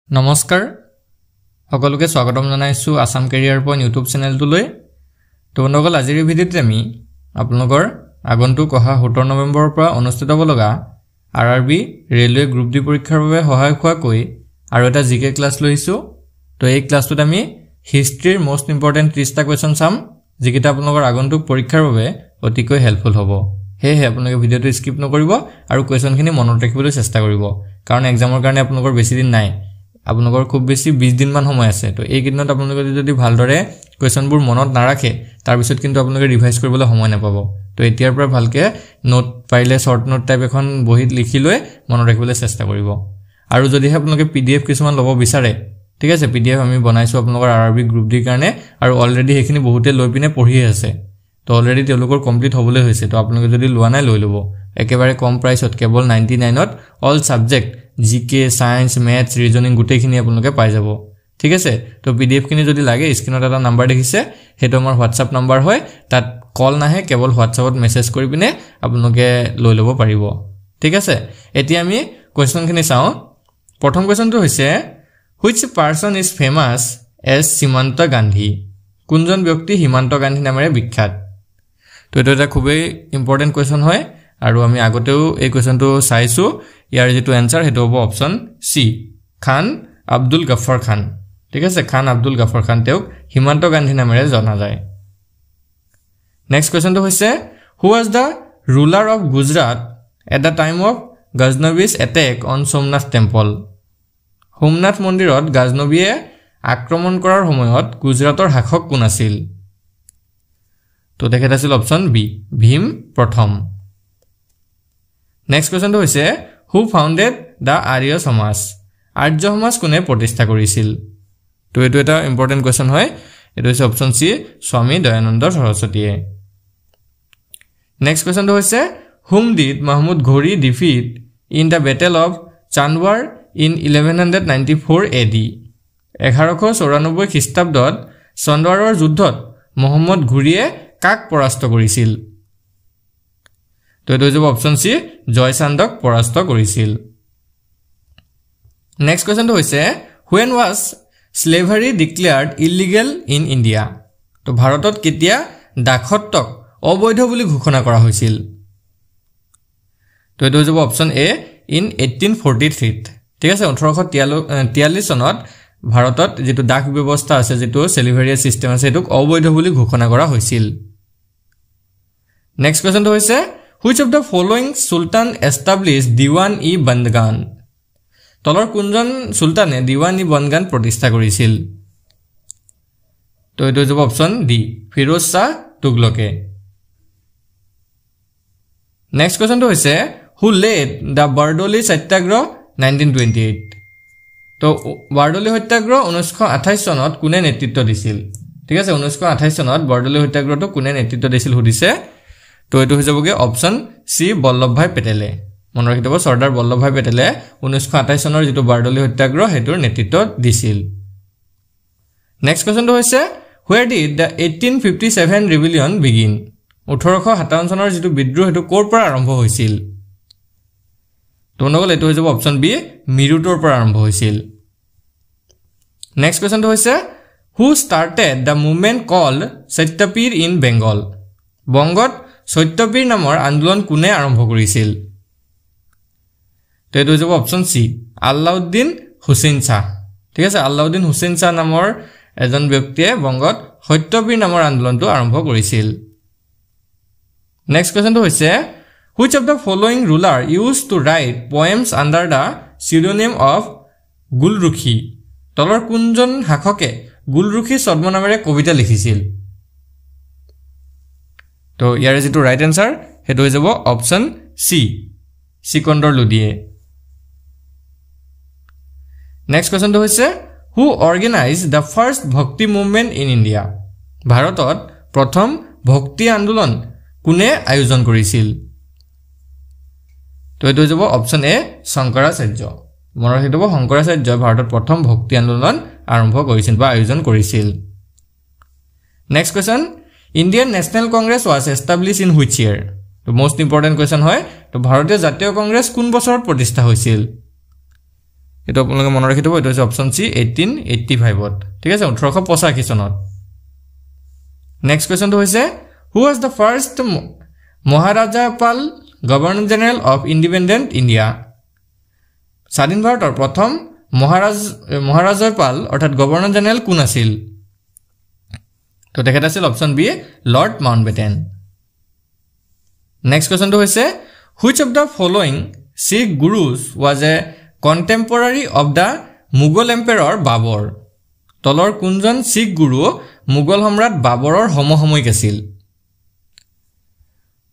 নমস্কাৰ সকলোকে স্বাগতম জনাইছো আসাম কেৰিয়াৰ পইণ্ট ইউটিউব চেনেলটোলৈ তো বন্ধুসকল আজিৰ ভিডিঅ'ত আমি আপোনালোকৰ আগন্তুক অহা 17 নৱেম্বৰৰ পৰা অনুষ্ঠিত হ'ব লগা আৰআৰবি ৰেলৱে গ্ৰুপ ডি পৰীক্ষাৰ বাবে সহায়ক হোৱাকৈ আৰু এটা জিকে ক্লাছ লৈছো তো এই ক্লাছটোত আমি হিষ্ট্ৰীৰ মোষ্ট ইম্পৰ্টেন্ট 30টা কোৱেশ্চন চাম যিকিটা আপোনালোকৰ আগন্তুক পৰীক্ষাৰ বাবে অতিকৈ হেল্পফুল হ'ব হেহে আপোনালোকে ভিডিঅ'টো স্কিপ নকৰিব আৰু কোৱেশ্চনখিনি মনত ৰাখিবলৈ চেষ্টা কৰিব কাৰণ এক্সামৰ কাৰণে আপোনালোকৰ বেছি দিন নাই আপোনালোকৰ খুব বেছি 20 দিন মান সময় আছে তো এই কিদিনত আপোনালোকে যদি ভালদৰে কোৱেশ্চনবোৰ মনত নাৰাখে তাৰ পিছত কিন্তু আপোনালোকে ৰিভাইজ কৰিবলৈ সময় নাপাব তো এতিয়াৰ পৰা ভালকে নোট পাৰিলে শৰ্ট নোট টাইপ এখন বহিত লিখি লৈ মনত ৰাখিবলৈ চেষ্টা কৰিব আৰু যদি আপোনালোকে পিডিএফ কিছুমান ল'ব বিচাৰে ঠিক আছে পিডিএফ আমি বনাইছো আপোনালোকৰ আৰআৰবি গ্ৰুপ ডি কাৰণে আৰু অলৰেডি হেখিনি বহুতে লৈ পিনে পঢ়ি আছে তো অলৰেডি তেওঁলোকৰ কমপ্লিট হ'বলৈ হৈছে তো আপোনালোকে যদি লোৱা নাই লৈ ল'ব একেবাৰে কম প্ৰাইসত কেৱল 99 ত অল সাবজেক্ট জিকে সায়েন্স ম্যাথছ ৰিজনিং গুটেখিনি আপোনালোকে পাই যাব ঠিক আছে তো পিডিএফ খিনি যদি লাগে স্ক্ৰিনত এটা নাম্বাৰ দেখিছে হেটো আমাৰ WhatsApp নাম্বাৰ হয় তাত কল নাহে কেৱল WhatsAppত মেছেজ কৰি পিনে আপোনালোকে লৈ ল'ব পাৰিব ঠিক আছে এতিয়া আমি কোৱেশ্চনখিনি চাও প্ৰথম কোৱেশ্চনটো হৈছে which person is famous as Simanta Gandhi কোনজন ব্যক্তি হিমন্ত গান্ধী নামেৰে বিখ্যাত তো এটা খুবই ইম্পৰ্টেন্ট কোৱেশ্চন হয় আৰু আমি আগতেও এই কোৱেশ্চনটো চাইছো ইয়াৰ যেটো আনসাৰ হেটো হ'ব অপচন সি খান আব্দুল গফৰ খান ঠিক আছে খান আব্দুল গফৰ খান তেওঁক হিমন্ত গান্ধী নামেৰে জনা যায় নেক্সট কোৱেশ্চনটো হৈছে who was the ruler of Gujarat at the time of Ghaznavi's attack on Somnath temple Somnath মন্দিৰত গাজনবিয়ে আক্ৰমণ কৰাৰ সময়ত গুজৰাটৰ শাসক কোন আছিল তো দেখেত আছিল অপচন বি ভীম প্ৰথম নেক্সট কোৱেশ্চনটো হৈছে who founded the Arya Samaj আৰ্য সমাজ কোনে প্ৰতিষ্ঠা কৰিছিল তো এটো এটা ইম্পৰ্টেন্ট কোৱেশ্চন হয় এটো হৈছে অপচন সি স্বামী দয়ানন্দ সৰস্বতীয়ে নেক্সট কোৱেশ্চনটো হৈছে whom did Mahmud Ghori defeat in the battle of Chandwar in 1194 AD 1194 খ্ৰীষ্টাব্দত চন্দৱাৰৰ যুদ্ধত মোহাম্মদ ঘুৰিয়ে কাক পৰাস্ত কৰিছিল তো এটো হৈছে অপচন সি জয়চান্দক পৰাস্ত কৰিছিল নেক্সট কোৱেশ্চনটো হৈছে when was slavery declared illegal in India তো ভাৰতত কেতিয়া দাসত্বক অবৈধ বুলি ঘোষণা কৰা হৈছিল তো এটো হৈছে অপচন এ in 1843 ঠিক আছে 1843 চনত ভাৰতত যেটো দাস ব্যৱস্থা আছে যেটো স্লেভাৰী সিস্টেম আছে এটোক অবৈধ বুলি ঘোষণা কৰা হৈছিল নেক্সট কোৱেশ্চনটো হৈছে which of the following sultan established Diwan-i-Bandgan তলৰ কোনজন সুলতানে Diwan-i-Bandgan প্ৰতিষ্ঠা কৰিছিল তো এটো হ'ব অপচন ডি ফিৰোজ শাহ তুগলকে নেক্সট কোৱেশ্চনটো হৈছে who led the Bardoli Satyagraha 1928 তো বাৰডলি সত্যাগ্ৰহ 1928 চনত কোনে নেতৃত্ব দিছিল ঠিক আছে 1928 চনত বাৰডলি সত্যাগ্ৰহটো কোনে নেতৃত্ব দিছিল হুদিছে তো এটো হৈ যাবগে অপচন সি বল্লভভাই পেটেলে মনত ৰাখিব সৰ্দাৰ বল্লভভাই পেটেলে 1928 চনৰ যেটো বাৰডলি সত্যাগ্ৰহ হেটোৰ নেতৃত্ব দিছিল নেক্সট কোৱেশ্চনটো হৈছে where did the 1857 rebellion begin 1857 চনৰ যেটো বিদ্ৰোহ হেটো কৰ পৰা আৰম্ভ হৈছিল তোনগল এটো হৈ যাব অপচন বি মিৰুটৰ পৰা আৰম্ভ হৈছিল নেক্সট কোৱেশ্চনটো হৈছে who started the movement called সত্যপীৰ in Bengal বংগত সত্যপীৰ নামৰ আন্দোলন কোনে আৰম্ভ কৰিছিল তো এটো হৈ যাব অপচন সি আলাউদ্দিন হুছেইন শাহ ঠিক আছে আলাউদ্দিন হুছেইন শাহ নামৰ এজন ব্যক্তিয়ে বংগত সত্যপীৰ নামৰ আন্দোলনটো আৰম্ভ কৰিছিল নেক্সট কোৱেশ্চনটো হৈছে which of the following ruler used to write poems under the pseudonym of Gulrukhi তলৰ কোনজন শাসকে গুলৰুখি ছদ্মনামেৰে কবিতা লিখিছিল তো ইয়াৰে যেটো ৰাইট আনসাৰ হেটো হৈ যাব অপচন সি সিকন্দৰ লোডিয়ে নেক্সট কোৱেশ্চনটো হৈছে who organized the first bhakti movement in India ভাৰতত প্ৰথম ভক্তি আন্দোলন কোনে আয়োজন কৰিছিল তো এটো যাব অপচন এ শংকৰাচাৰ্য মনৰ হেতু শংকৰাচাৰ্য ভাৰতত প্ৰথম ভক্তি আন্দোলন আৰম্ভ কৰিছিল বা আয়োজন কৰিছিল next question Indian national Congress was established in which year তো মোস্ট ইম্পৰ্টেন্ট কোৱেশ্চন হয় তো ভাৰতীয় জাতীয় কংগ্ৰেছ কোন বছৰত প্ৰতিষ্ঠা হৈছিল এটো আপোনালোকে মনত ৰাখি থব এটো হৈছে অপচন সি 1885 ত ঠিক আছে 1885 চনত নেক্সট কোৱেশ্চনটো হৈছে হু ওয়াজ দ্য ফাৰ্স্ট মহাৰাজাপাল governor general of independent India স্বাধীন ভাৰতৰ প্ৰথম মহাৰাজাপাল অৰ্থাৎ গভৰ্ণৰ জেনেৰেল কোন আছিল তো তেখেত আছিল option B lord Mountbatten next কোৱেশ্চনটো হৈছে which of the following Sikh gurus was a contemporary of the Mughal emperor Babur তলৰ কোনজন শিখ গুৰু মুঘল সম্ৰাট বাবৰৰ সমসাময়িক আছিল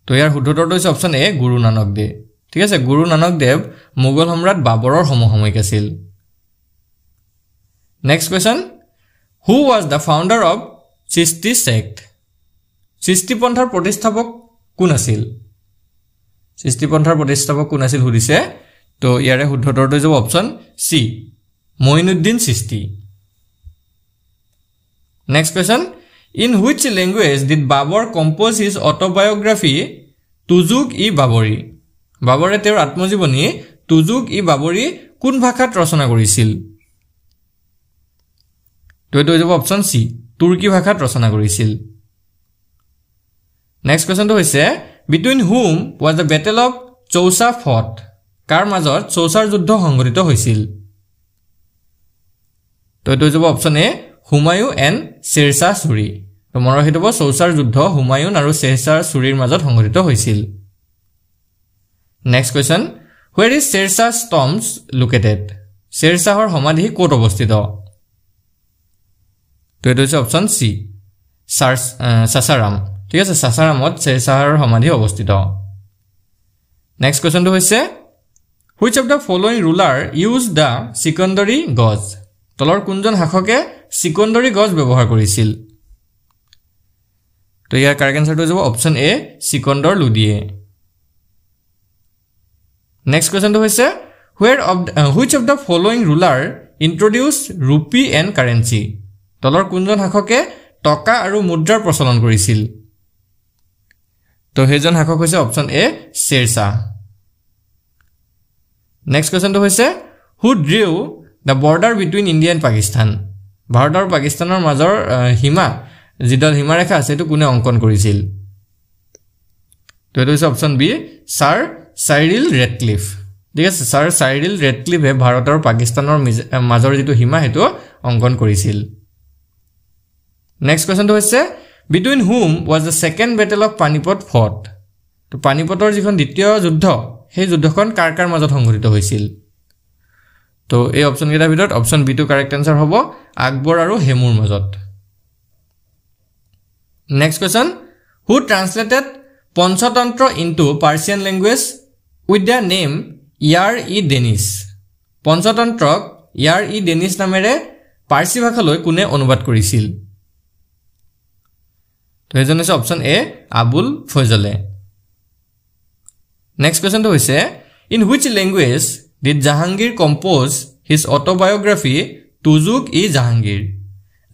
তো ইয়াৰ শুদ্ধটো হৈছে অপচন এ গুৰু নানক দেৱ ঠিক আছে গুৰু নানক দেৱ মুঘল সম্ৰাট বাবৰৰ সমসাময়িক আছিল next question who was the founder of Chishti sect Chishti পন্থাৰ প্ৰতিষ্ঠাপক কোন আছিল Chishti পন্থাৰ প্ৰতিষ্ঠাপক কোন আছিল সুধিছে তো ইয়াৰে শুদ্ধটো হৈছে option C Moinuddin Chishti Next question in which language did Babur compose his autobiography Tuzuk-i-Baburi বাবৰে তেওঁৰ আত্মজীৱনী Tuzuk-i-Baburi কোন ভাষাত ৰচনা কৰিছিল তো এটো হ'ব অপচন সি তুৰ্কী ভাষাত ৰচনা কৰিছিল নেক্সট কোৱেশ্চনটো হৈছে between whom was the battle of Chausa fought কাৰ মাজত চৌসাৰ যুদ্ধ সংঘটিত হৈছিল তো এটো হ'ব অপচন এ হুমায়ুন এণ্ড শেৰশাহ সুৰী তো মনত ৰাখিব চৌসাৰ যুদ্ধ হুমায়ুন আৰু শেৰশাহ সুৰীৰ মাজত সংঘটিত হৈছিল next question where is শেৰশাহ's tombs located শেৰশাহৰ সমাধি ক'ত অৱস্থিত তো এটো হৈছে অপচন সি সাসাৰাম ঠিক আছে সাসাৰামত শেৰশাহৰ সমাধি অৱস্থিত নেক্সট কোৱেশ্চনটো হৈছে which of the following ruler used the Sikandari gauze তলৰ কোনজন শাসকে সিকন্দৰী গজ ব্যৱহাৰ কৰিছিল তো ইয়াৰ কাৰেক্ট আনসাৰটো হ'ব অপচন এ সিকন্দৰ লুডিয়ে নেক্সট কোৱেশ্চনটো হৈছে which of the following ruler introduced rupee and currency তলৰ কোনজন শাসকে টকা আৰু মুদ্ৰাৰ প্ৰচলন কৰিছিল তো হেজন শাসক হৈছে অপচন এ শেৰশাহ নেক্সট কোৱেশ্চনটো হৈছে who drew the border between India and Pakistan Bharat আৰু পাকিস্তানৰ মাজৰ হিমা যিডাল হিমাৰেখা আছে এটো কোনে অংকন কৰিছিল তো এটো হৈছে অপচন বি স্যাৰ সাইৰিল ৰেডক্লিফ ঠিক আছে স্যাৰ সাইৰিল ৰেডক্লিফে ভাৰত আৰু পাকিস্তানৰ মাজৰ যিটো হিমা হেটো অংকন কৰিছিল নেক্সট কোৱেশ্চনটো হৈছে between whom was the second battle of Panipat fought তো পানিপতৰ যিখন দ্বিতীয় যুদ্ধ সেই যুদ্ধখন কাৰ কাৰ মাজত সংঘটিত হৈছিল তো এই অপচন কেইটাৰ ভিতৰত option B to correct answer হ'ব আকবৰ আৰু হেমুৰ মাজত next question who translated Panchatantra into Persian language with the name Iyar-i-Danish পঞ্চতন্ত্ৰক ইয়াৰ-ই-ডেনিছ নামেৰে পাৰ্চী ভাষালৈ কোনে অনুবাদ কৰিছিল তো এজন হৈছে অপচন এ আবুল ফয়জলে নেক্সট কোৱেশ্চনটো হৈছে in which language did Jahangir compose his autobiography Tuzuk-i-Jahangir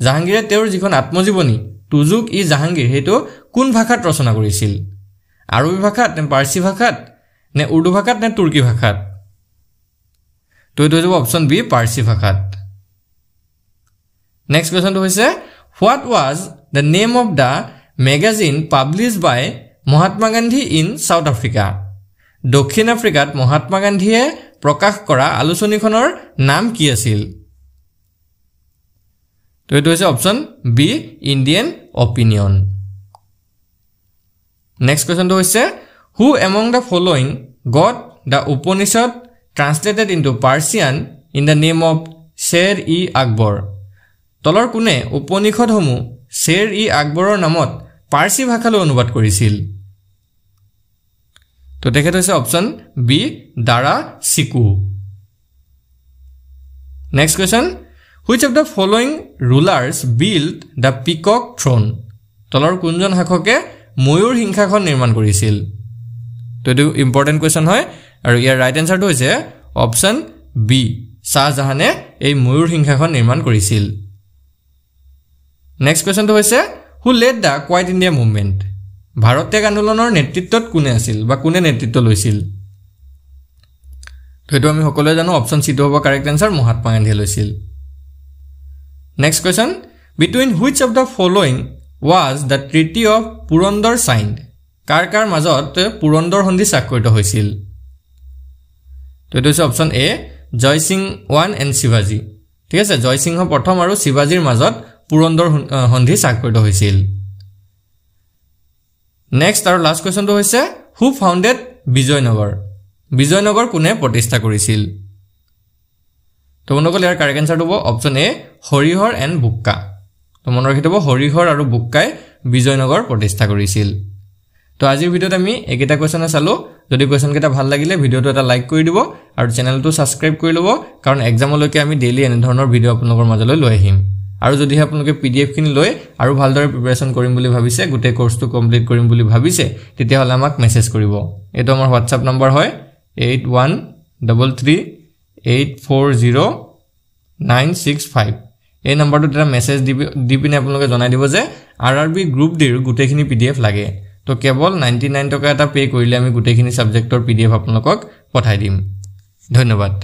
জাহাঙ্গীৰে তেওঁৰ যিখন আত্মজীৱনী Tuzuk-i-Jahangir হেটো কোন ভাষাত ৰচনা কৰিছিল আৰবী ভাষাত নে পাৰ্চী ভাষাত নে উৰ্দু ভাষাত নে তুৰ্কী ভাষাত তো এটো হ'ব অপচন বি পাৰ্চী ভাষাত নেক্সট কোৱেশ্চনটো হৈছে what was the name of the magazine published by Mahatma Gandhi in South Africa দক্ষিণ আফ্ৰিকাত মহাত্মা গান্ধীয়ে প্ৰকাশ কৰা আলোচনীখনৰ নাম কি আছিল তো এটো হৈছে option B Indian Opinion next কোৱেশ্চনটো হৈছে who among the following got the Upanishad translated into Persian in the name of Sher-i-Akbar তলৰ কোনে উপনিষদসমূহ Sher-i-Akbaৰৰ নামত পাৰ্চী ভাষালৈ অনুবাদ কৰিছিল তো দেখেত হৈছে option B Dara Shikoh next question which of the following rulers built the peacock throne তলৰ কোনজন শাসকে ময়ূৰ সিংহাসন নিৰ্মাণ কৰিছিল তো এটো ইম্পৰ্টেন্ট কোৱেশ্চন হয় আৰু ইয়াৰ ৰাইট আনসাৰটো হৈছে অপচন বি শাহজাহানে এই ময়ূৰ সিংহাসন নিৰ্মাণ কৰিছিল নেক্সট কোৱেশ্চনটো হৈছে who led the Quiet India movement Bharat ত্যাগ আন্দোলনৰ নেতৃত্বত কোনে আছিল বা কোনে নেতৃত্ব লৈছিল তো এটো আমি সকলোৱে জানো অপচন সি টো হ'ব কাৰেক্ট আনসাৰ মহাত্মা গান্ধী লৈছিল next question between which of the following was the treaty of Purandar signed কাৰ মাজত পুৰন্দৰ সন্ধি স্বাক্ষৰিত হৈছিল তো এটো হৈছে option A Jai Singh 1 and শিৱাজী ঠিক আছে জয় সিংহ প্ৰথম আৰু শিৱাজীৰ মাজত পুৰন্দৰ সন্ধি স্বাক্ষৰিত হৈছিল নেক্সট আৰু লাষ্ট কোৱেশ্চনটো হৈছে হু ফাউণ্ডেড বিজয়নগৰ কোনে প্ৰতিষ্ঠা কৰিছিল তো বন্ধুসকল ইয়াৰ কাৰেক্ট আনসাৰ হ'ব অপচন এ হৰিহৰ এণ্ড বুক্কা তো মনত ৰাখিব হৰিহৰ আৰু বুক্কাই বিজয়নগৰ প্ৰতিষ্ঠা কৰিছিল তো আজিৰ ভিডিওত আমি একেটা কোৱেশ্চন চালো যদি কোৱেশ্চন কেটা ভাল লাগিলে ভিডিওটো এটা লাইক কৰি দিব আৰু চেনেলটো সাবস্ক্ৰাইব কৰি লব কাৰণ এক্সামলৈকে আমি ডেইলি এনে ধৰণৰ ভিডিও আপোনালোকৰ মাজলৈ লৈ আহিম আৰু যদি আপোনালোকে পিডিএফ খিনি লৈ আৰু ভালদৰে প্ৰিপাৰেচন কৰিম বুলি ভাবিছে গুটে কোৰ্সটো কমপ্লিট কৰিম বুলি ভাবিছে তেতিয়া হলে আমাক মেছেজ কৰিব এটো আমাৰ WhatsApp নম্বৰ হয় 8133840965 এই নম্বৰটো এটা মেছেজ দি পিনে আপোনালোকে জনাই দিব যে আৰআৰবি গ্ৰুপ ডিৰ গুটেখিনি পিডিএফ লাগে তো কেৱল 99 টকা এটা পে কৰিলে আমি গুটেখিনি সাবজেক্টৰ পিডিএফ আপোনালোকক পঠাই দিম ধন্যবাদ